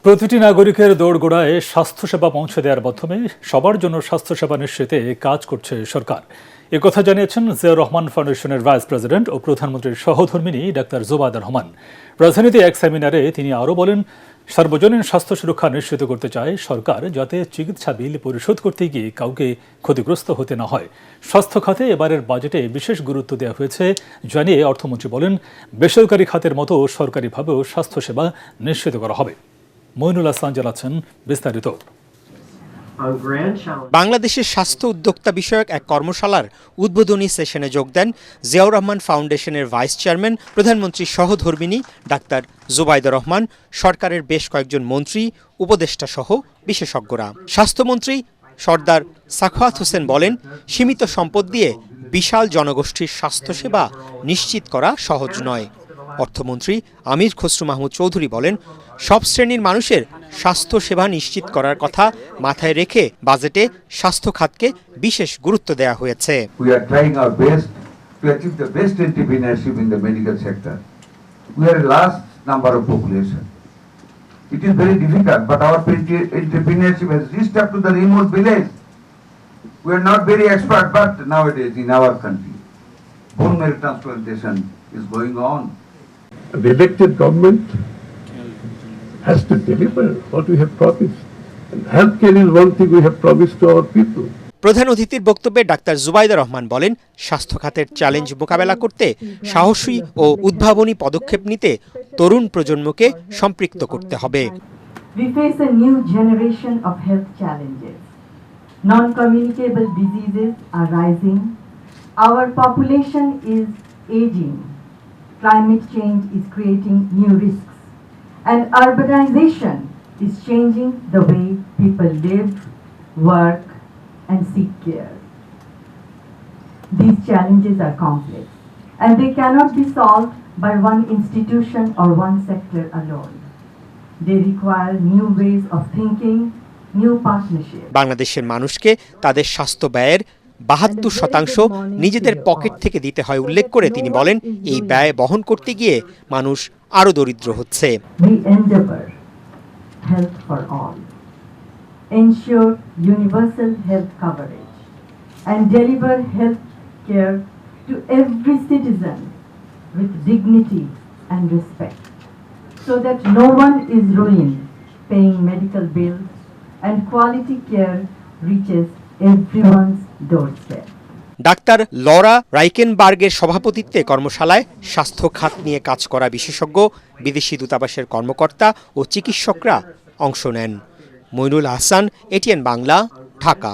প্রতিটি নাগরিকের দোরগোড়ায় স্বাস্থ্যসেবা পৌঁছে দেওয়ার মাধ্যমে সবার জন্য স্বাস্থ্যসেবা নিশ্চিতে কাজ করছে সরকার। একথা জানিয়েছেন জিয়াউর রহমান ফাউন্ডেশনের ভাইস প্রেসিডেন্ট ও প্রধানমন্ত্রীর সহধর্মিণী ডাক্তার জুবাইদা রহমান। রাজধানীতে এক সেমিনারে তিনি আরও বলেন, সার্বজনীন স্বাস্থ্য সুরক্ষা নিশ্চিত করতে চায় সরকার, যাতে চিকিৎসা বিল পরিশোধ করতে গিয়ে কাউকে ক্ষতিগ্রস্ত হতে না হয়। স্বাস্থ্য খাতে এবারের বাজেটে বিশেষ গুরুত্ব দেওয়া হয়েছে জানিয়ে অর্থমন্ত্রী বলেন, বেসরকারি খাতের মতো সরকারিভাবেও স্বাস্থ্যসেবা নিশ্চিত করা হবে। মইনুল হাসান জানাচ্ছেন বিস্তারিত। বাংলাদেশের স্বাস্থ্য উদ্যোক্তা বিষয়ক এক কর্মশালার উদ্বোধনী সেশনে যোগ দেন জিয়াউর রহমান ফাউন্ডেশনের ভাইস চেয়ারম্যান, প্রধানমন্ত্রীর সহধর্মিণী ডাক্তার জুবাইদা রহমান, সরকারের বেশ কয়েকজন মন্ত্রী, উপদেষ্টা সহ বিশেষজ্ঞরা। স্বাস্থ্যমন্ত্রী সর্দার সাখাওয়াত হোসেন বলেন, সীমিত সম্পদ দিয়ে বিশাল জনগোষ্ঠীর স্বাস্থ্যসেবা নিশ্চিত করা সহজ নয়। অর্থমন্ত্রী আমির খসরু মাহমুদ চৌধুরী বলেন, সব শ্রেণীর মানুষের স্বাস্থ্যসেবা নিশ্চিত করার কথা মাথায় রেখে বাজেটে স্বাস্থ্য খাতকে বিশেষ গুরুত্ব দেওয়া হয়েছে। We are trying our best to achieve the best entrepreneurship in the medical sector. We are a large number of population. It is very difficult, but our entrepreneurship has reached up to the remote village. We are not very expert, but nowadays in our country, bone marrow transplantation is going on. The elected government has to deliver what we have promised. And healthcare is one thing we have promised to our people. প্রধান অতিথির বক্তব্যে doctor Zubaida Rahman বলেন, স্বাস্থ্য খাতের challenge মোকাবেলা করতে সাহসী ও উদ্ভাবনী পদক্ষেপ নিতে তরুণ প্রজন্মকে সম্পৃক্ত করতে হবে। We face a new generation of health challenges. Non-communicable diseases are rising. Our population is aging. Climate change is creating new risks. And urbanization is changing the way people live, work, and seek care. These challenges are complex, and they cannot be solved by one institution or one sector alone. They require new ways of thinking, new partnerships. বাংলাদেশের মানুষকে তাদের স্বাস্থ্য ব্যয়ের ৭২% নিজেদের pocket থেকে দিতে হয় উল্লেখ করে তিনি বলেন, এই ব্যয় বহন করতে গিয়ে মানুষ আরো দরিদ্র হচ্ছে। We endeavor health for all, ensure universal health coverage, and deliver health care to every citizen with dignity and respect, so that no one is ruined paying medical bills and quality care reaches everyone's doorstep. Doctor Laura রাইকেনবার্গের সভাপতিত্বে কর্মশালায় স্বাস্থ্য খাত নিয়ে কাজ করা বিশেষজ্ঞ, বিদেশি দূতাবাসের কর্মকর্তা ও চিকিৎসকরা অংশ নেন। মইনুল হাসান, এটিএন বাংলা, ঢাকা।